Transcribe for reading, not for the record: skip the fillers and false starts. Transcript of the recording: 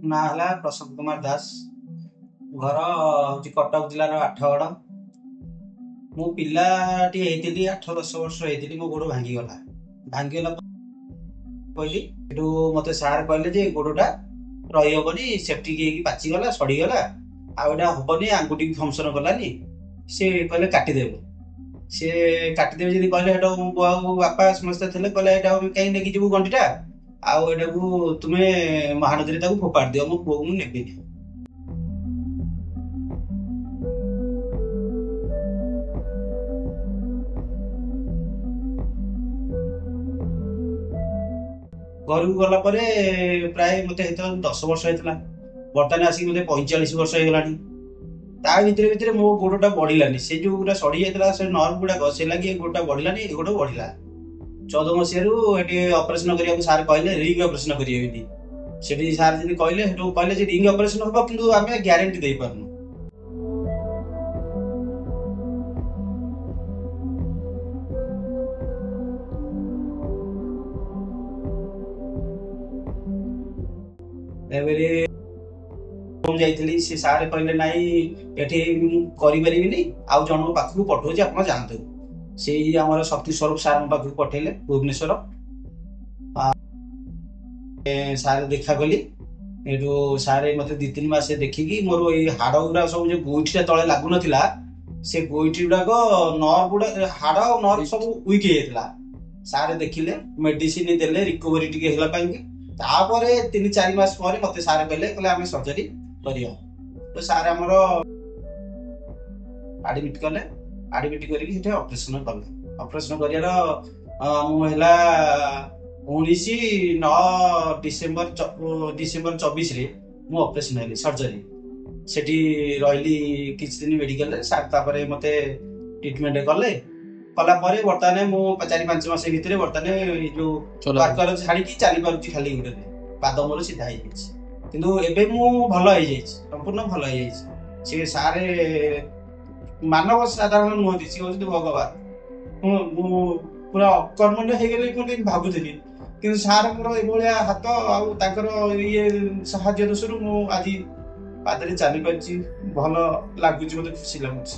ନା ହେଲା ପ୍ରଶାନ୍ତ କୁମାର ଦାସ। ଘର ହଉଛି କଟକ ଜିଲ୍ଲାର ଆଠଗଡ଼। ମୁଁ ପିଲାଟି ହେଇଥିଲି 8-10 ବର୍ଷ ହେଇଥିଲି, ମୋ ଗୋଡ଼ ଭାଙ୍ଗିଗଲା କହିଲି। ସେଠୁ ମତେ ସାର୍ କହିଲେ ଯେ ଗୋଡ଼ଟା ରହିହବନି, ସେପ୍ଟିକ୍ ହେଇକି ପାଚିଗଲା, ସଡ଼ିଗଲା, ଆଉ ଏଇଟା ହବନି, ଆଙ୍ଗୁଠି ଫଙ୍କସନ୍ କଲାନି। ସେ କହିଲେ କାଟିଦେବେ। ସେ କାଟିଦେବେ ଯଦି କହିଲେ, ସେଟା ବୋଉ ଆଉ ବାପା ସମସ୍ତେ ଥିଲେ, କହିଲେ ଏଇଟା କାହିଁକି ନେଇକି ଯିବୁ ଗଣ୍ଡିଟା, ଆଉ ଏଟାକୁ ତୁମେ ମହାନଦୀରେ ତାକୁ ଫୋପାଡ଼ି ଦିଅ, ମୋ ପୁଅକୁ ମୁଁ ନେବିନି। ଘରକୁ ଗଲା ପରେ ପ୍ରାୟ ମତେ ହେଇଥିଲା 10 ବର୍ଷ ହେଇଥିଲା। ବର୍ତ୍ତମାନ ଆସିକି ମତେ 45 ବର୍ଷ ହେଇଗଲାଣି। ତା ଭିତରେ ମୋ ଗୋଡଟା ବଢିଲାନି। ସେ ଯୋଉ ଗୁଡା ସଢି ଯାଇଥିଲା, ସେ ନର୍ଭ ଗୁଡାକ, ସେ ଲାଗି ଏ ଗୋଡଟା ବଢିଲାନି, ଏ ଗୋଡ ବଢିଲା। 14 ମସିହାରୁ ଏଠି ଅପରେସନ କରିବାକୁ ସାର୍ କହିଲେ, ରିଙ୍ଗ ଅପରେସନ କରିବେ ବୋଲି। ସେଠି ସାର୍ ଯଦି କହିଲେ, ସେଠୁ କହିଲେ ଯେ ରିଙ୍ଗ ଅପରେସନ ହବ, କିନ୍ତୁ ଆମେ ଗ୍ୟାରେଣ୍ଟି ଦେଇପାରୁନୁ। ଏବେରେ ମୁଁ ଯାଇଥିଲି, ସେ ସାର୍ କହିଲେ ନାଇଁ ଏଠି ମୁଁ କରିପାରିବିନି, ଆଉ ଜଣଙ୍କ ପାଖକୁ ପଠଉଛି, ଆପଣ ଯାଆନ୍ତୁ। ସେଇ ଆମର ଶକ୍ତି ସ୍ୱରୂପ ସାର୍ଙ୍କ ପାଖକୁ ପଠେଇଲେ ଭୁବନେଶ୍ୱର। ସାର୍ ଦେଖା କଲି। ଏଠୁ ସାର୍ ମତେ 2-3 ମାସ ଦେଖିକି ମୋର ଏଇ ହାଡ ଗୁଡା ସବୁ, ଯୋଉ ଗୋଇଠିଟା ତଳେ ଲାଗୁନଥିଲା, ସେ ଗୋଇଠି ଗୁଡାକ, ନର୍ଭ ଗୁଡା, ହାଡ ଆଉ ନର୍ଭ ସବୁ ୱିକ୍ ହେଇଯାଇଥିଲା। ସାର୍ ଦେଖିଲେ, ମେଡିସିନ ଦେଲେ ରିକଭରି ଟିକେ ହେଲା ପାଇଁ। ତାପରେ 3-4 ମାସ ପରେ ମତେ ସାର୍ କହିଲେ ଆମେ ସର୍ଜରୀ କରିବା। ତ ସାର୍ ଆମର ଆଡମିଟ କଲେ। ଆଡମିଟ କରିକି ସେଠି ଅପରେସନ କଲେ। ଅପରେସନ କରିବାର ମୁଁ ହେଲା 19/9/24 ମୁଁ ଅପରେସନ ହେଲି, ସର୍ଜରୀ। ସେଠି ରହିଲି କିଛି ଦିନ ମେଡିକାଲରେ। ସାର୍ ତାପରେ ମତେ ଟ୍ରିଟମେଣ୍ଟ କଲା ପରେ ବର୍ତ୍ତମାନ ମୁଁ 4-5 ମାସ ଭିତରେ ବର୍ତ୍ତମାନ ଏଇ ଯୋଉ ୱାର୍କର ଛାଡିକି ଚାଲି ପାରୁଛି ଖାଲି ଗୋଡରେ। ପାଦ ମୋର ସିଧା ହେଇଯାଇଛି, କିନ୍ତୁ ଏବେ ମୁଁ ଭଲ ହେଇଯାଇଛି, ସମ୍ପୂର୍ଣ୍ଣ ଭଲ ହେଇଯାଇଛି। ସେ ସାରେ ମାନବ ସାଧାରଣ ନୁହନ୍ତି, ସିଏ ହଉଛନ୍ତି ଭଗବାନ। ମୁଁ ପୁରା ଅକର୍ମଣ୍ୟ ହେଇଗଲି ବୋଲି ଭାବୁଥିଲି, କିନ୍ତୁ ସାରଙ୍କର ଏଭଳିଆ ହାତ ଆଉ ତାଙ୍କର ଇଏ ସାହାଯ୍ୟ ଦୋଷରୁ ମୁଁ ଆଜି ପାଦରେ ଚାଲି ପାରିଛି। ଭଲ ଲାଗୁଛି, ମତେ ଖୁସି ଲାଗୁଛି।